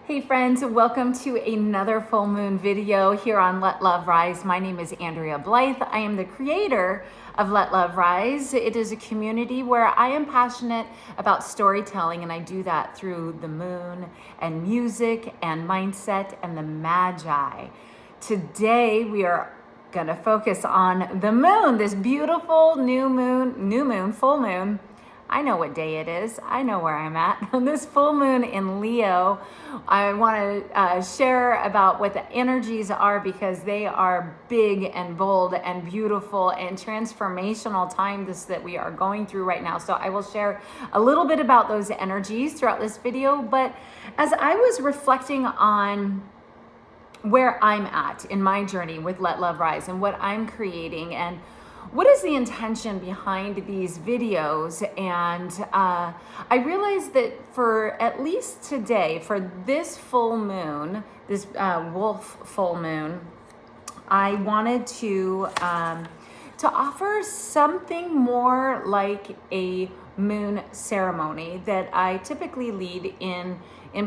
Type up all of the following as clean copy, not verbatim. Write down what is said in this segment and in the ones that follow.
Hey friends, welcome to another full moon video here on Let Love Rise. My name is Andrea Blythe. I am the creator of Let Love Rise. It is a community where I am passionate about storytelling, and I do that through the moon and music and mindset and the magi. Today we are gonna focus on the moon, this beautiful new moon, full moon. I know what day it is. I know where I'm at. On this full moon in Leo, I want to share about what the energies are because they are big and bold and beautiful and transformational times that we are going through right now. So I will share a little bit about those energies throughout this video. But as I was reflecting on where I'm at in my journey with Let Love Rise and what I'm creating and what is the intention behind these videos? And I realized that for at least today, for this full moon, this wolf full moon, I wanted to offer something more like a moon ceremony that I typically lead in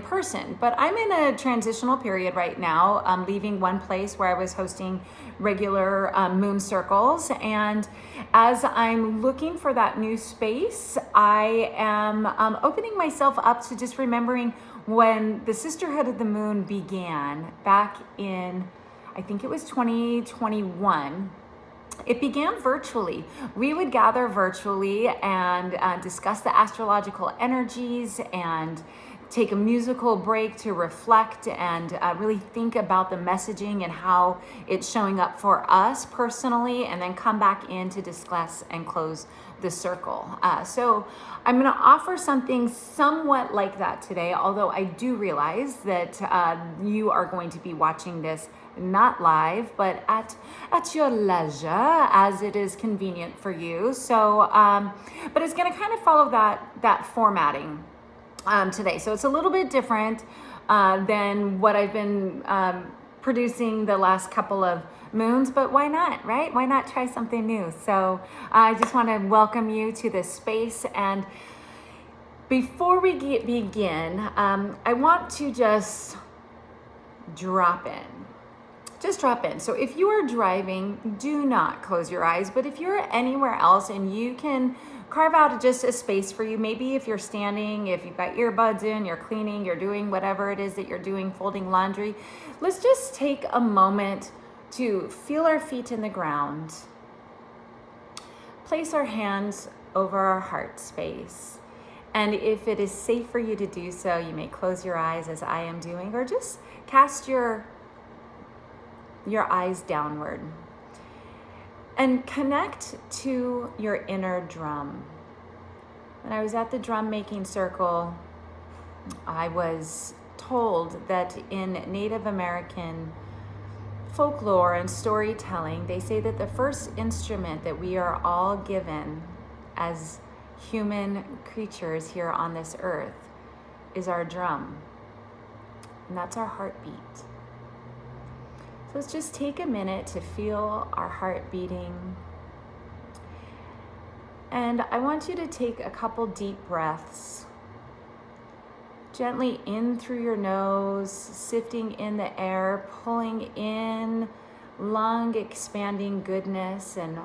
person. But I'm in a transitional period right now. I'm leaving one place where I was hosting regular moon circles. And as I'm looking for that new space, I am opening myself up to just remembering when the Sisterhood of the Moon began back in, I think it was 2021. It began virtually. We would gather virtually and discuss the astrological energies and take a musical break to reflect and really think about the messaging and how it's showing up for us personally, and then come back in to discuss and close the circle. So I'm going to offer something somewhat like that today, although I do realize that you are going to be watching this not live, but at your leisure as it is convenient for you. So, but it's going to kind of follow that formatting today. So it's a little bit different than what I've been producing the last couple of moons, but why not, right? Why not try something new? So I just want to welcome you to this space. And before we begin, I want to just drop in. Just drop in. So if you are driving, do not close your eyes. But if you're anywhere else and you can carve out just a space for you, maybe if you're standing, if you've got earbuds in, you're cleaning, you're doing whatever it is that you're doing, folding laundry, let's just take a moment to feel our feet in the ground. Place our hands over our heart space. And if it is safe for you to do so, you may close your eyes as I am doing, or just cast your eyes downward and connect to your inner drum. When I was at the drum making circle, I was told that in Native American folklore and storytelling, they say that the first instrument that we are all given as human creatures here on this earth is our drum, and that's our heartbeat. So let's just take a minute to feel our heart beating. And I want you to take a couple deep breaths. Gently in through your nose, sifting in the air, pulling in lung expanding goodness and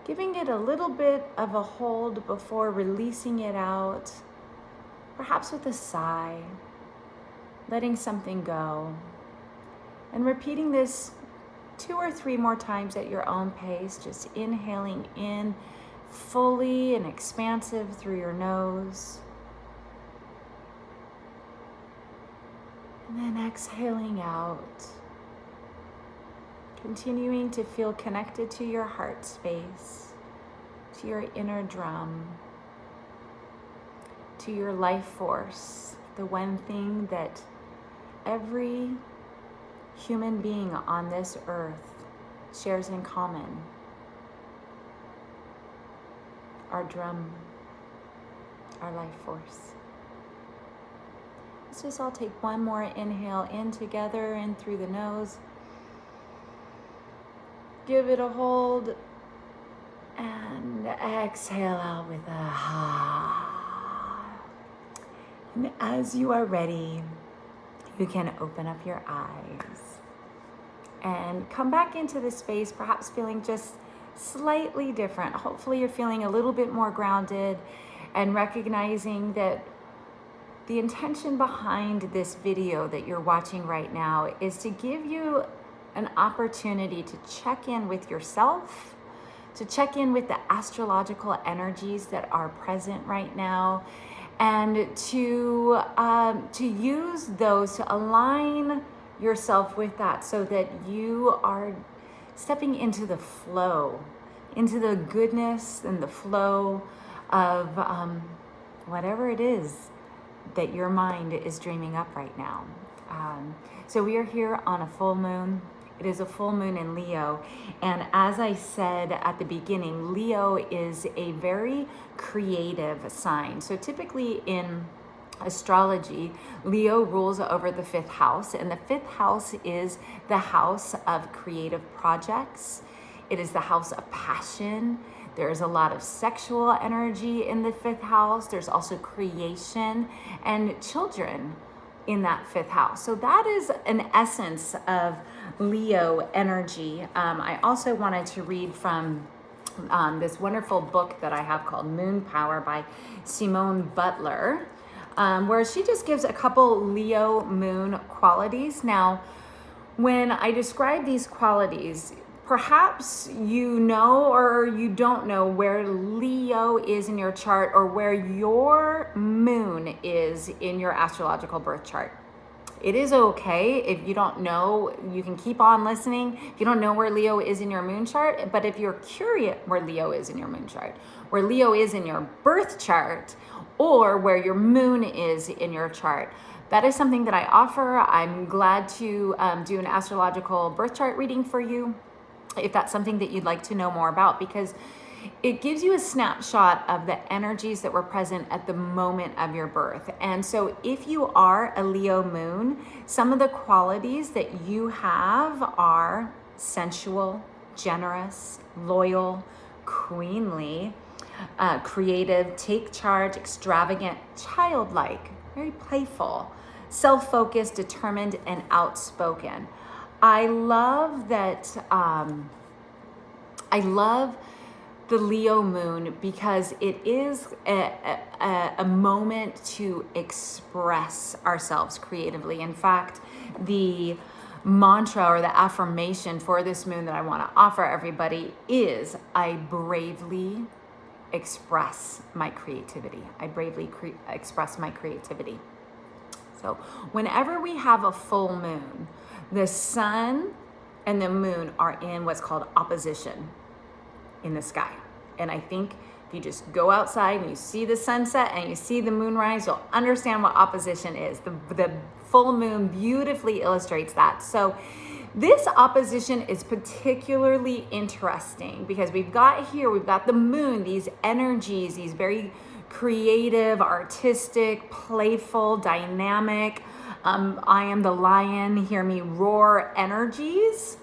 giving it a little bit of a hold before releasing it out, perhaps with a sigh, letting something go. And repeating this 2 or 3 more times at your own pace, just inhaling in fully and expansive through your nose. And then exhaling out. Continuing to feel connected to your heart space, to your inner drum, to your life force, the one thing that every human being on this earth shares in common: our drum, our life force. Let's just all take one more inhale in together, in through the nose. Give it a hold and exhale out with a ha. And as you are ready, you can open up your eyes and come back into the space, perhaps feeling just slightly different. Hopefully you're feeling a little bit more grounded and recognizing that the intention behind this video that you're watching right now is to give you an opportunity to check in with yourself, to check in with the astrological energies that are present right now, and to use those to align yourself with that so that you are stepping into the flow, into the goodness and the flow of whatever it is that your mind is dreaming up right now. So we are here on a full moon. It is a full moon in Leo. And as I said at the beginning, Leo is a very creative sign. So typically in astrology, Leo rules over the fifth house, and the fifth house is the house of creative projects. It is the house of passion. There's a lot of sexual energy in the fifth house. There's also creation and children in that fifth house. So that is an essence of Leo energy. I also wanted to read from this wonderful book that I have called Moon Power by Simone Butler, where she just gives a couple Leo moon qualities. Now, when I describe these qualities, perhaps you know or you don't know where Leo is in your chart or where your moon is in your astrological birth chart. It is okay if you don't know, you can keep on listening. If you don't know where Leo is in your moon chart, but if you're curious where Leo is in your moon chart, where Leo is in your birth chart, or where your moon is in your chart, that is something that I offer. I'm glad to do an astrological birth chart reading for you, if that's something that you'd like to know more about, because it gives you a snapshot of the energies that were present at the moment of your birth. And so if you are a Leo moon, some of the qualities that you have are sensual, generous, loyal, queenly, creative, take charge, extravagant, childlike, very playful, self-focused, determined, and outspoken. I love that. I love the Leo moon because it is a moment to express ourselves creatively. In fact, the mantra or the affirmation for this moon that I want to offer everybody is, I bravely express my creativity. I bravely express my creativity. So whenever we have a full moon, the sun and the moon are in what's called opposition in the sky. And I think if you just go outside and you see the sunset and you see the moon rise, you'll understand what opposition is. The full moon beautifully illustrates that. So this opposition is particularly interesting because we've got the moon, these energies, these very creative, artistic, playful, dynamic, I am the lion, hear me roar energies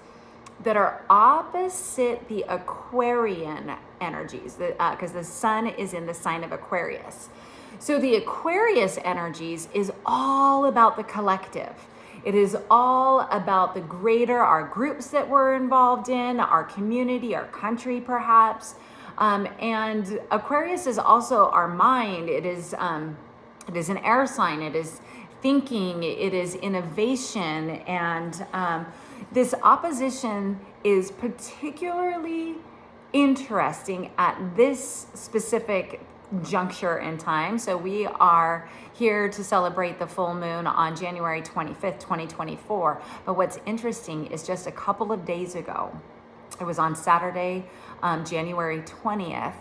that are opposite the Aquarian energies, because the sun is in the sign of Aquarius. So the Aquarius energies is all about the collective. It is all about the greater, our groups that we're involved in, our community, our country perhaps. And Aquarius is also our mind. It is an air sign. It is thinking, it is innovation, and this opposition is particularly interesting at this specific juncture in time. So we are here to celebrate the full moon on January 25th, 2024. But what's interesting is just a couple of days ago, it was on Saturday, January 20th,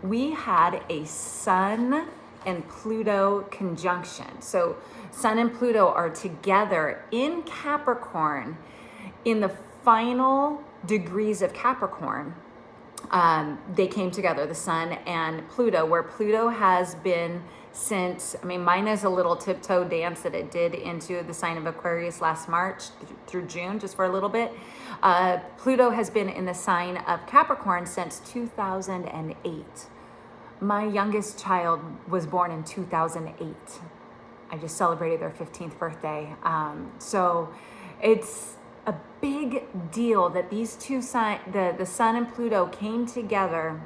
we had a Sun and Pluto conjunction. So Sun and Pluto are together in Capricorn in the final degrees of Capricorn. They came together, the Sun and Pluto, where Pluto has been since, minus a little tiptoe dance that it did into the sign of Aquarius last March through June, just for a little bit. Pluto has been in the sign of Capricorn since 2008. My youngest child was born in 2008. I just celebrated their 15th birthday. So it's a big deal that these two the Sun and Pluto came together,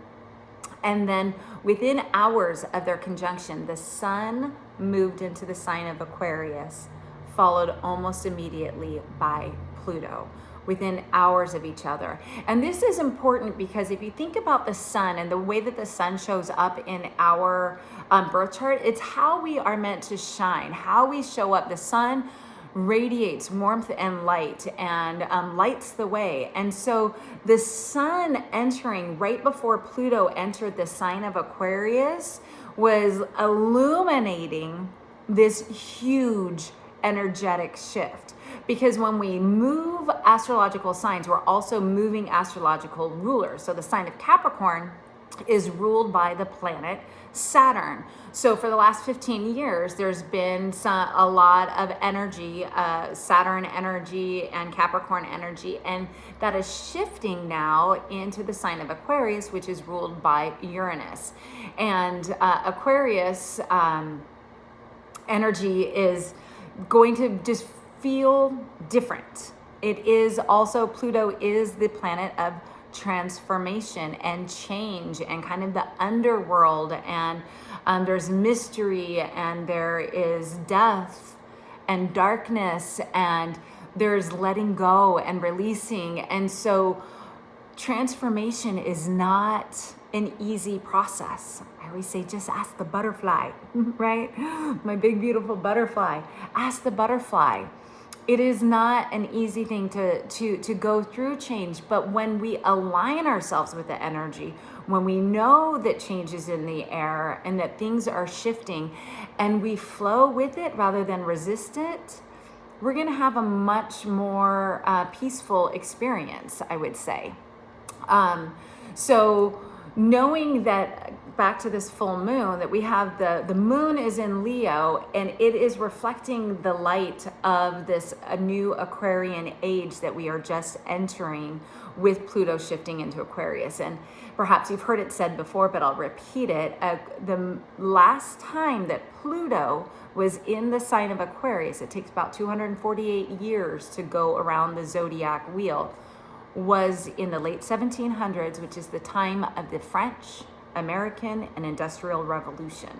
and then within hours of their conjunction, the Sun moved into the sign of Aquarius, followed almost immediately by Pluto, within hours of each other. And this is important because if you think about the Sun and the way that the Sun shows up in our birth chart, it's how we are meant to shine, how we show up. The Sun radiates warmth and light and lights the way. And so the Sun entering right before Pluto entered the sign of Aquarius was illuminating this huge energetic shift. Because when we move astrological signs, we're also moving astrological rulers. So the sign of Capricorn is ruled by the planet Saturn. So for the last 15 years, there's been a lot of energy, Saturn energy and Capricorn energy, and that is shifting now into the sign of Aquarius, which is ruled by Uranus. And Aquarius energy is going to just feel different. It is also, Pluto is the planet of transformation and change and kind of the underworld, and there's mystery and there is death and darkness and there's letting go and releasing. And so transformation is not an easy process. I always say, just ask the butterfly, right? My big, beautiful butterfly. Ask the butterfly. It is not an easy thing to go through change, but when we align ourselves with the energy, when we know that change is in the air and that things are shifting and we flow with it rather than resist it, we're going to have a much more peaceful experience, I would say. So knowing that, back to this full moon, that we have the moon is in Leo and it is reflecting the light of this a new Aquarian age that we are just entering with Pluto shifting into Aquarius. And perhaps you've heard it said before, but I'll repeat it. The last time that Pluto was in the sign of Aquarius, it takes about 248 years to go around the zodiac wheel, was in the late 1700s, which is the time of the French, American, and Industrial Revolution.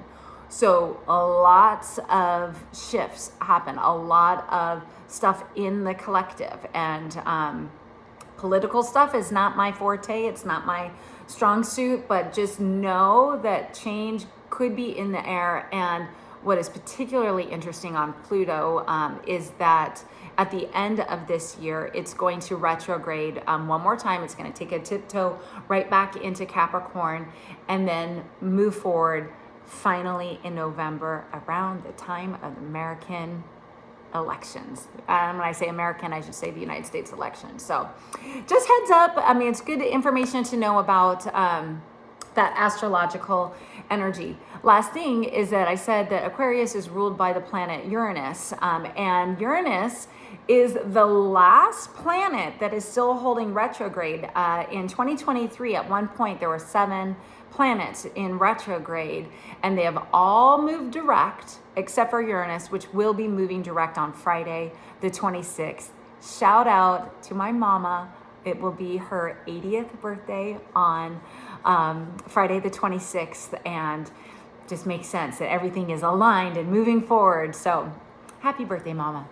So lots of shifts happen, a lot of stuff in the collective, and political stuff is not my forte. It's not my strong suit, but just know that change could be in the air. And what is particularly interesting on Pluto is that at the end of this year, it's going to retrograde one more time. It's going to take a tiptoe right back into Capricorn and then move forward finally in November around the time of American elections. When I say American, I should say the United States election. So just heads up. I mean, it's good information to know about that astrological energy. Last thing is that I said that Aquarius is ruled by the planet Uranus, and Uranus is the last planet that is still holding retrograde. In 2023, at one point, there were 7 planets in retrograde, and they have all moved direct, except for Uranus, which will be moving direct on Friday, the 26th. Shout out to my mama. It will be her 80th birthday on Friday the 26th, and just makes sense that everything is aligned and moving forward. So happy birthday, mama.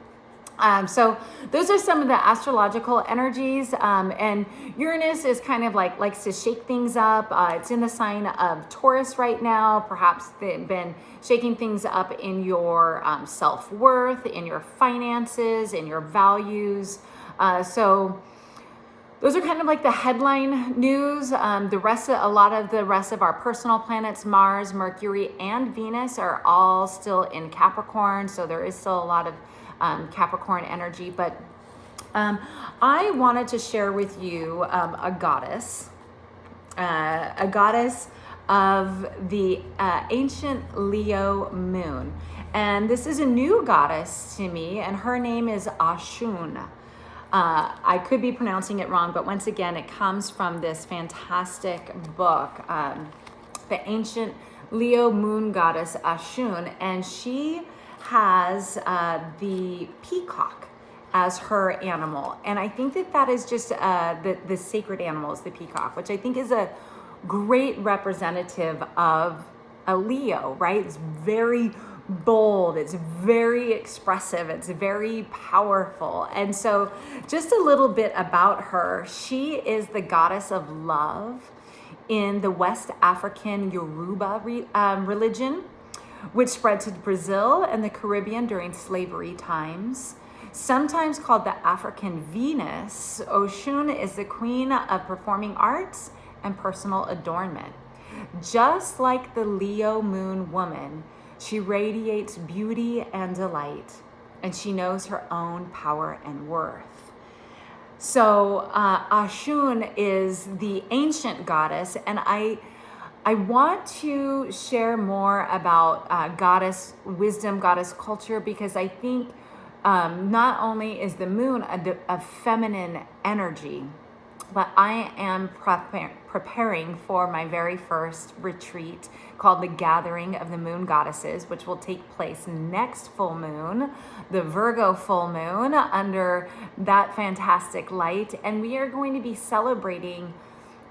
So those are some of the astrological energies, and Uranus is kind of likes to shake things up. It's in the sign of Taurus right now. Perhaps they've been shaking things up in your self-worth, in your finances, in your values. So those are kind of like the headline news. A lot of the rest of our personal planets, Mars, Mercury, and Venus, are all still in Capricorn. So there is still a lot of Capricorn energy. But I wanted to share with you a goddess of the ancient Leo moon. And this is a new goddess to me, and her name is Ashun. I could be pronouncing it wrong, but once again, it comes from this fantastic book, the ancient Leo moon goddess Ashun, and she has the peacock as her animal. And I think that that is just the sacred animal is the peacock, which I think is a great representative of a Leo, right? It's very bold, it's very expressive, it's very powerful. And so just a little bit about her. She is the goddess of love in the West African Yoruba religion, which spread to Brazil and the Caribbean during slavery times. Sometimes called the African Venus, Oshun is the queen of performing arts and personal adornment. Just like the Leo moon woman, she radiates beauty and delight, and she knows her own power and worth. So Oshun is the ancient goddess, and I want to share more about goddess wisdom, goddess culture, because I think not only is the moon a feminine energy, but I am preparing for my very first retreat called the Gathering of the Moon Goddesses, which will take place next full moon, the Virgo full moon, under that fantastic light. And we are going to be celebrating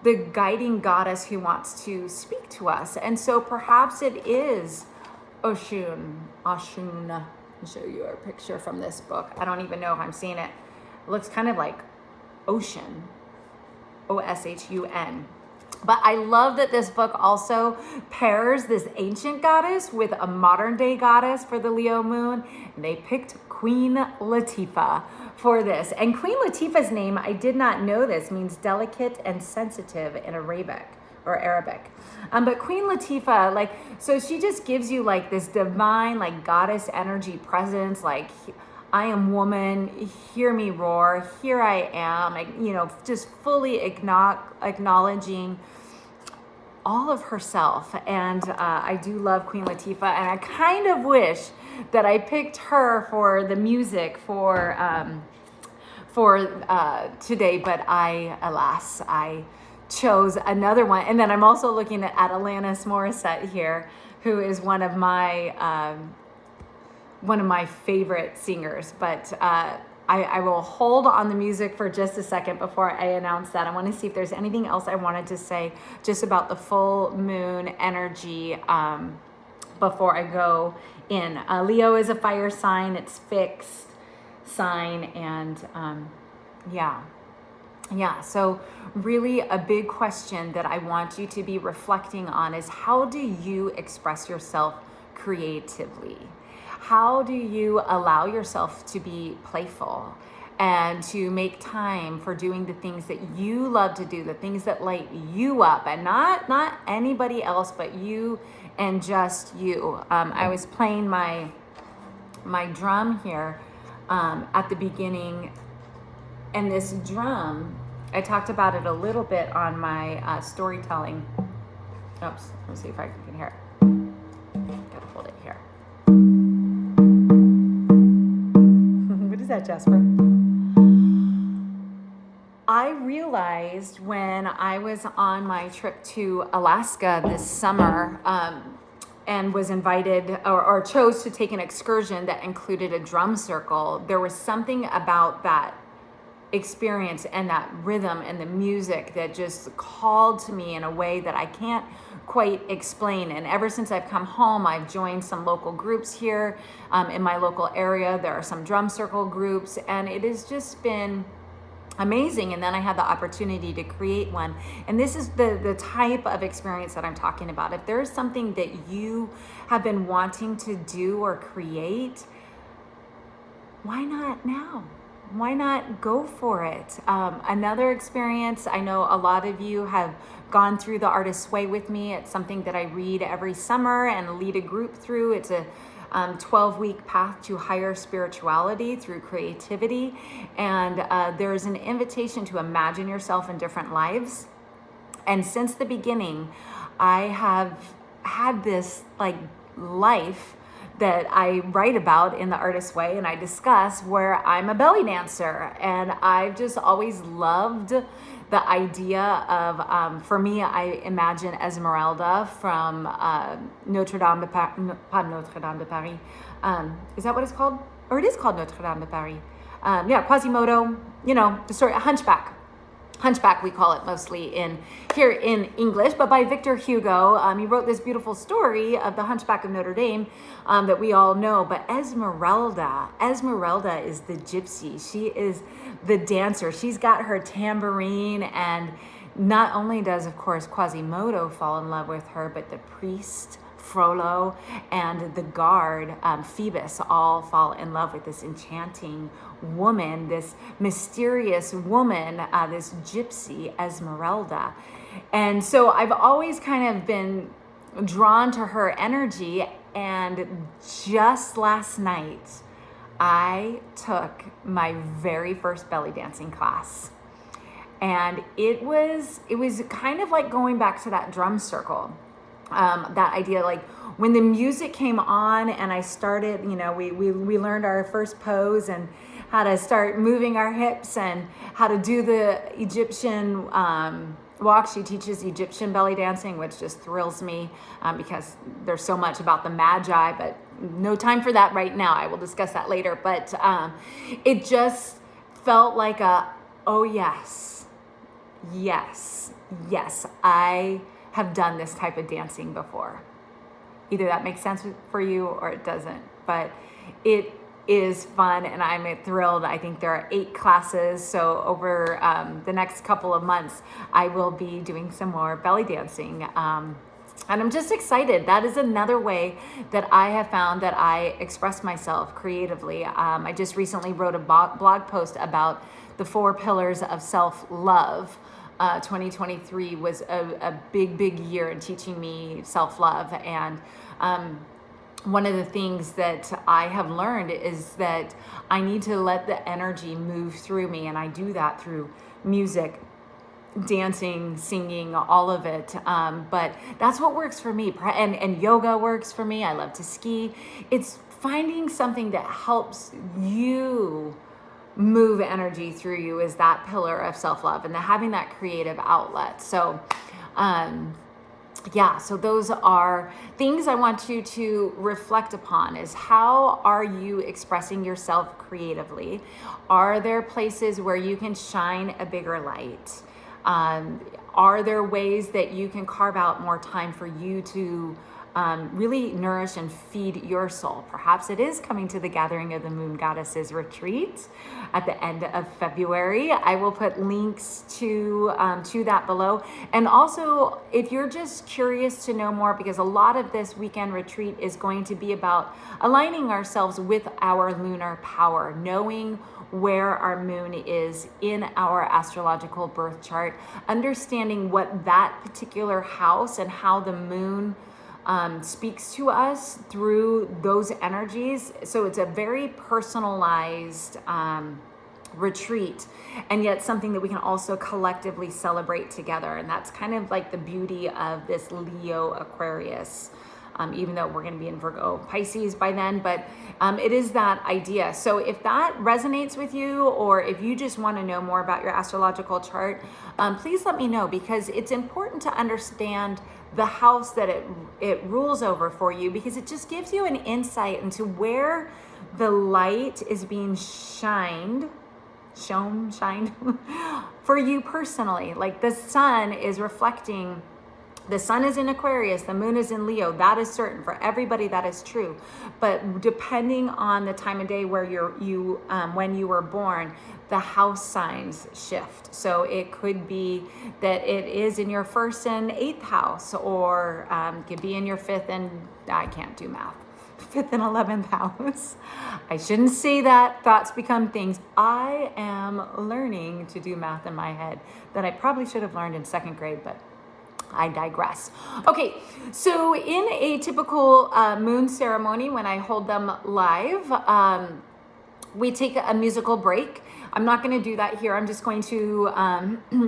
the guiding goddess who wants to speak to us. And so perhaps it is Oshun. I'll show you a picture from this book. I don't even know if I'm seeing it. It looks kind of like ocean, Oshun. But I love that this book also pairs this ancient goddess with a modern day goddess for the Leo moon. And they picked Queen Latifah for this. And Queen Latifah's name, I did not know this, means delicate and sensitive in Arabic. But Queen Latifah, so she just gives you like this divine, like goddess energy presence, like I am woman, hear me roar, here I am, just fully acknowledging all of herself. And I do love Queen Latifah, and I kind of wish that I picked her for the music for today, but I chose another one. And then I'm also looking at Alanis Morissette here, who is one of my favorite singers. But I will hold on the music for just a second before I announce that. I want to see if there's anything else I wanted to say just about the full moon energy before I go in. Leo is a fire sign. It's fixed sign. And so really a big question that I want you to be reflecting on is, how do you express yourself creatively? How do you allow yourself to be playful and to make time for doing the things that you love to do, the things that light you up, and not anybody else but you and just you? I was playing my drum here at the beginning, and this drum, I talked about it a little bit on my storytelling. Oops, let's see if I can hear it. Gotta hold it here. What is that, Jasper? I realized when I was on my trip to Alaska this summer, and was invited or chose to take an excursion that included a drum circle, there was something about that experience and that rhythm and the music that just called to me in a way that I can't quite explain. And ever since I've come home, I've joined some local groups here in my local area. There are some drum circle groups, and it has just been amazing. And then I had the opportunity to create one. And this is the type of experience that I'm talking about. If there's something that you have been wanting to do or create, why not now? Why not go for it? Another experience, I know a lot of you have gone through the Artist's Way with me. It's something that I read every summer and lead a group through. It's a 12-week path to higher spirituality through creativity. And there's an invitation to imagine yourself in different lives. And since the beginning, I have had this life that I write about in the Artist's Way and I discuss, where I'm a belly dancer. And I've just always loved the idea of, for me, I imagine Esmeralda from Notre Dame de Paris, pas Notre Dame de Paris. Is that what it's called? Or it is called Notre Dame de Paris. Yeah, Quasimodo, the story, Hunchback. Hunchback, we call it mostly here in English, but by Victor Hugo. He wrote this beautiful story of the Hunchback of Notre Dame that we all know. But Esmeralda is the gypsy. She is the dancer. She's got her tambourine, and not only does, of course, Quasimodo fall in love with her, but the priest Frollo and the guard Phoebus all fall in love with this enchanting woman, this mysterious woman, this gypsy Esmeralda. And so I've always kind of been drawn to her energy. And just last night, I took my very first belly dancing class. And it was kind of like going back to that drum circle. That idea, like when the music came on and I started, we learned our first pose and how to start moving our hips and how to do the Egyptian walk. She teaches Egyptian belly dancing, which just thrills me because there's so much about the Magi, but no time for that right now. I will discuss that later. But it just felt like oh yes, I have done this type of dancing before. Either that makes sense for you or it doesn't, but it is fun and I'm thrilled. I think there are 8 classes. So over the next couple of months, I will be doing some more belly dancing. And I'm just excited. That is another way that I have found that I express myself creatively. I just recently wrote a blog post about the 4 pillars of self-love. 2023 was a big year in teaching me self-love. And one of the things that I have learned is that I need to let the energy move through me. And I do that through music, dancing, singing, all of it. But that's what works for me. And yoga works for me. I love to ski. It's finding something that helps you move energy through you is that pillar of self-love and having that creative outlet. So, so those are things I want you to reflect upon is how are you expressing yourself creatively? Are there places where you can shine a bigger light? Are there ways that you can carve out more time for you to really nourish and feed your soul? Perhaps it is coming to the Gathering of the Moon Goddesses retreat at the end of February. I will put links to that below. And also, if you're just curious to know more, because a lot of this weekend retreat is going to be about aligning ourselves with our lunar power, knowing where our moon is in our astrological birth chart, understanding what that particular house and how the moon speaks to us through those energies. So it's a very personalized retreat, and yet something that we can also collectively celebrate together. And that's kind of like the beauty of this Leo Aquarius, even though we're going to be in Virgo Pisces by then, but it is that idea. So if that resonates with you, or if you just want to know more about your astrological chart, please let me know, because it's important to understand the house that it rules over for you, because it just gives you an insight into where the light is being shined for you personally. Like the sun is reflecting. The sun is in Aquarius, the moon is in Leo. That is certain for everybody. That is true. But depending on the time of day where when you were born, the house signs shift. So it could be that it is in your 1st and 8th house, or could be in your 5th and I can't do math. 5th and 11th house. I shouldn't say that. Thoughts become things. I am learning to do math in my head that I probably should have learned in 2nd grade, but I digress. Okay, so in a typical moon ceremony, when I hold them live, we take a musical break. I'm not going to do that here. I'm just going to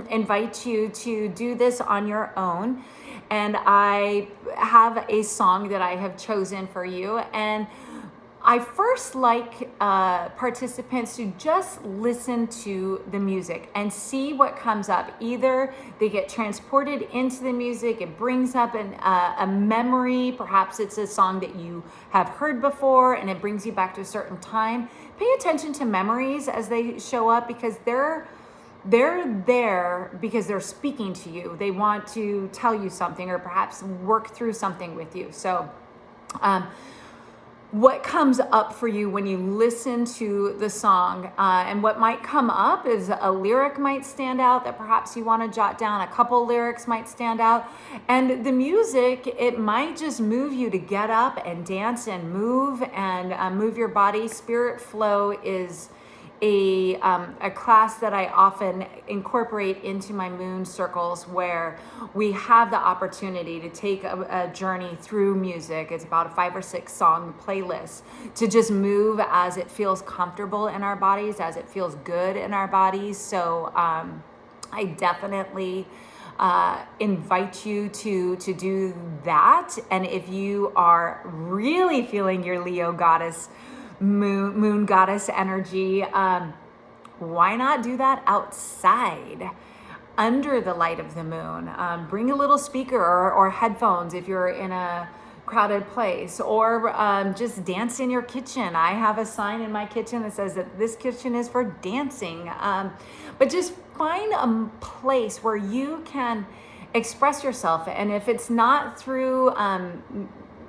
invite you to do this on your own. And I have a song that I have chosen for you. And I first like participants to just listen to the music and see what comes up. Either they get transported into the music, it brings up a memory, perhaps it's a song that you have heard before and it brings you back to a certain time. Pay attention to memories as they show up, because they're there because they're speaking to you. They want to tell you something or perhaps work through something with you. So what comes up for you when you listen to the song, and what might come up is a lyric might stand out that perhaps you want to jot down. A couple lyrics might stand out, and the music, it might just move you to get up and dance and move your body. Spirit Flow is a class that I often incorporate into my moon circles, where we have the opportunity to take a journey through music. It's about a 5 or 6 song playlist to just move as it feels comfortable in our bodies, as it feels good in our bodies. So I definitely invite you to do that. And if you are really feeling your Leo goddess, moon goddess energy, why not do that outside under the light of the moon? Bring a little speaker or headphones if you're in a crowded place, or just dance in your kitchen. I have a sign in my kitchen that says that this kitchen is for dancing. But just find a place where you can express yourself. And if it's not through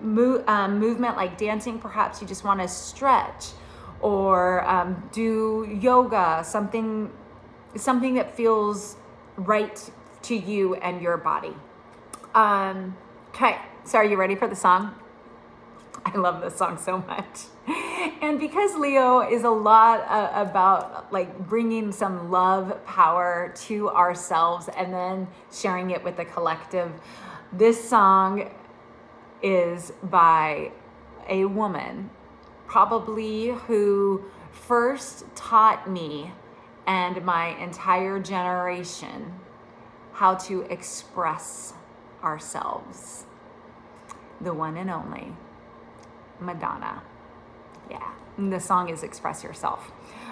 movement like dancing, perhaps you just want to stretch or do yoga, something that feels right to you and your body. Okay, so are you ready for the song? I love this song so much. And because Leo is a lot about like bringing some love, power to ourselves and then sharing it with the collective, this song is by a woman, probably who first taught me and my entire generation how to express ourselves. The one and only Madonna. Yeah, and the song is Express Yourself.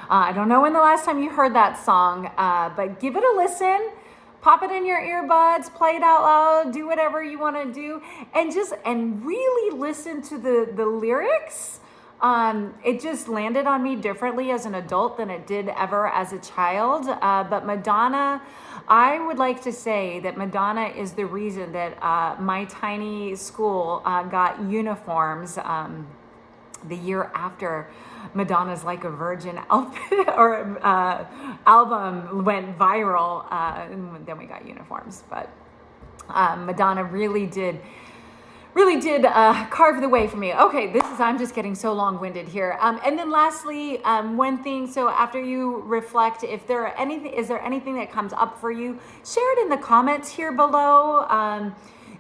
I don't know when the last time you heard that song, but give it a listen. Pop it in your earbuds, play it out loud, do whatever you want to do, and really listen to the lyrics. It just landed on me differently as an adult than it did ever as a child. But Madonna, I would like to say that Madonna is the reason that my tiny school got uniforms the year after Madonna's Like a Virgin outfit or album went viral, and then we got uniforms. But Madonna really did carve the way for me. Okay, I'm just getting so long-winded here. And then lastly, one thing, so after you reflect, is there anything that comes up for you, share it in the comments here below.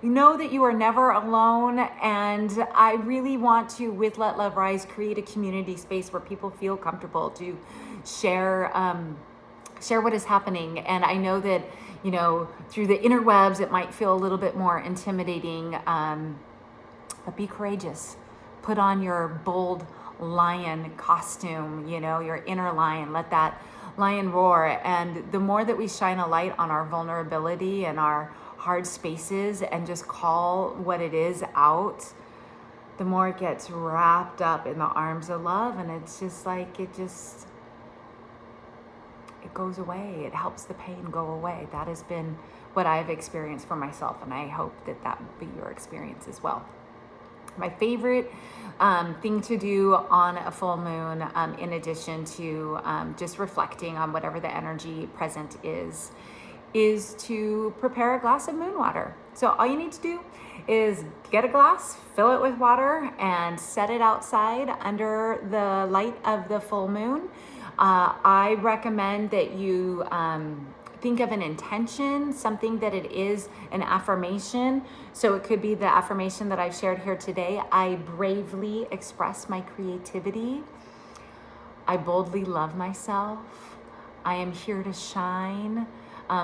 Know that you are never alone, and I really want to, with Let Love Rise, create a community space where people feel comfortable to share what is happening. And I know that, through the interwebs, it might feel a little bit more intimidating, but be courageous. Put on your bold lion costume, your inner lion. Let that lion roar. And the more that we shine a light on our vulnerability and our hard spaces and just call what it is out, the more it gets wrapped up in the arms of love. And it's just like, it goes away. It helps the pain go away. That has been what I've experienced for myself, and I hope that will be your experience as well. My favorite thing to do on a full moon, in addition to just reflecting on whatever the energy present is to prepare a glass of moon water. So all you need to do is get a glass, fill it with water, and set it outside under the light of the full moon. I recommend that you think of an intention, something that it is an affirmation. So it could be the affirmation that I've shared here today. I bravely express my creativity. I boldly love myself. I am here to shine.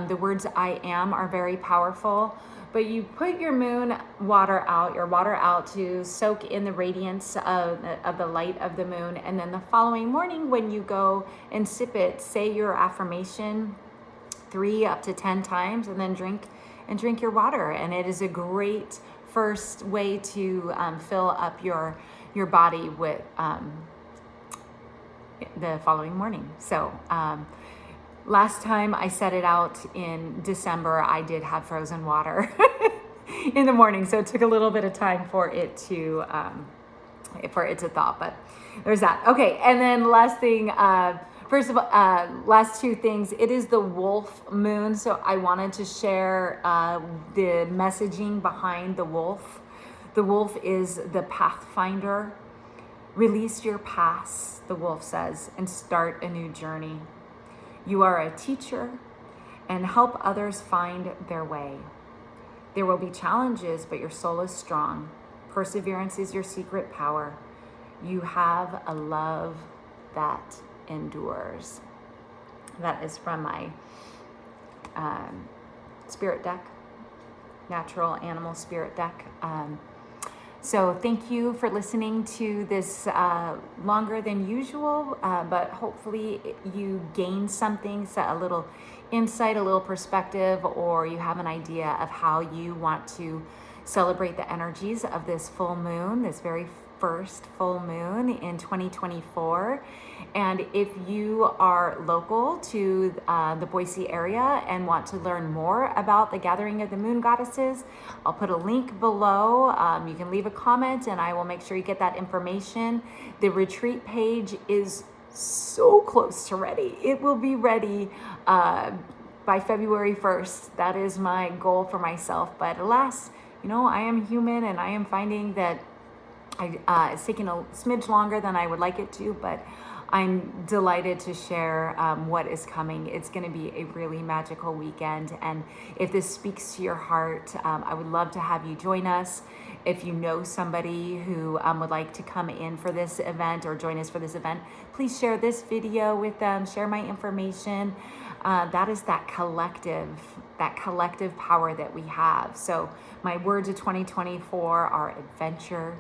The words I am are very powerful. but you put your moon water out, your water out to soak in the radiance of the light of the moon. And then the following morning when you go and sip it, say your affirmation 3 up to 10 times, and then drink your water. And it is a great first way to fill up your body with the following morning. So last time I set it out in December, I did have frozen water in the morning, so it took a little bit of time for it to thaw. But there's that. Okay, and then last thing. First of all, last 2 things. It is the wolf moon, so I wanted to share the messaging behind the wolf. The wolf is the pathfinder. Release your past, the wolf says, and start a new journey. You are a teacher and help others find their way. There will be challenges, but your soul is strong. Perseverance is your secret power. You have a love that endures. That is from my spirit deck, natural animal spirit deck. So thank you for listening to this longer than usual, but hopefully you gain something, a little insight, a little perspective, or you have an idea of how you want to celebrate the energies of this full moon, this very first full moon in 2024. And if you are local to the Boise area and want to learn more about the Gathering of the Moon Goddesses, I'll put a link below. You can leave a comment and I will make sure you get that information. The retreat page is so close to ready. It will be ready by February 1st. That is my goal for myself. But alas, I am human, and I am finding that it's taking a smidge longer than I would like it to, but I'm delighted to share what is coming. It's going to be a really magical weekend. And if this speaks to your heart, I would love to have you join us. If you know somebody who would like to come in for this event or join us for this event, please share this video with them, share my information. That is that collective power that we have. So my words of 2024 are adventure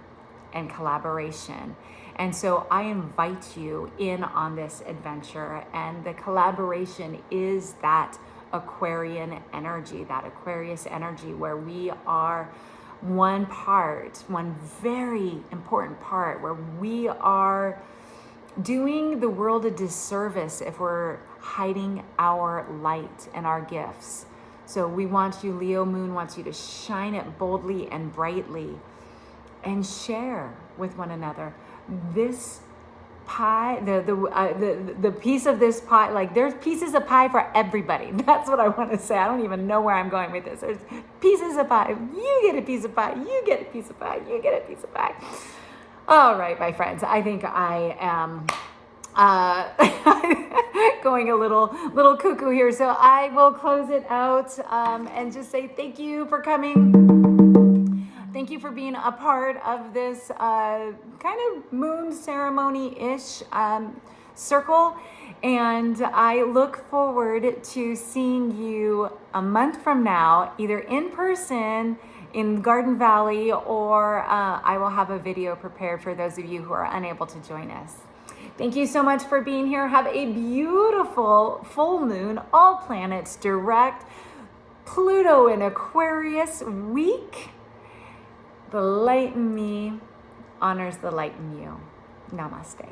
and collaboration. And so I invite you in on this adventure, and the collaboration is that Aquarian energy, that Aquarius energy, where we are one very important part, where we are doing the world a disservice if we're hiding our light and our gifts. So we want you, Leo Moon wants you to shine it boldly and brightly and share with one another. This pie, the piece of this pie, like there's pieces of pie for everybody. That's what I want to say. I don't even know where I'm going with this. There's pieces of pie. You get a piece of pie. You get a piece of pie. You get a piece of pie. All right, my friends. I think I am going a little cuckoo here. So I will close it out and just say thank you for coming. Thank you for being a part of this kind of moon ceremony-ish circle. And I look forward to seeing you a month from now, either in person in Garden Valley, or I will have a video prepared for those of you who are unable to join us. Thank you so much for being here. Have a beautiful full moon, all planets direct, Pluto in Aquarius week. The light in me honors the light in you. Namaste.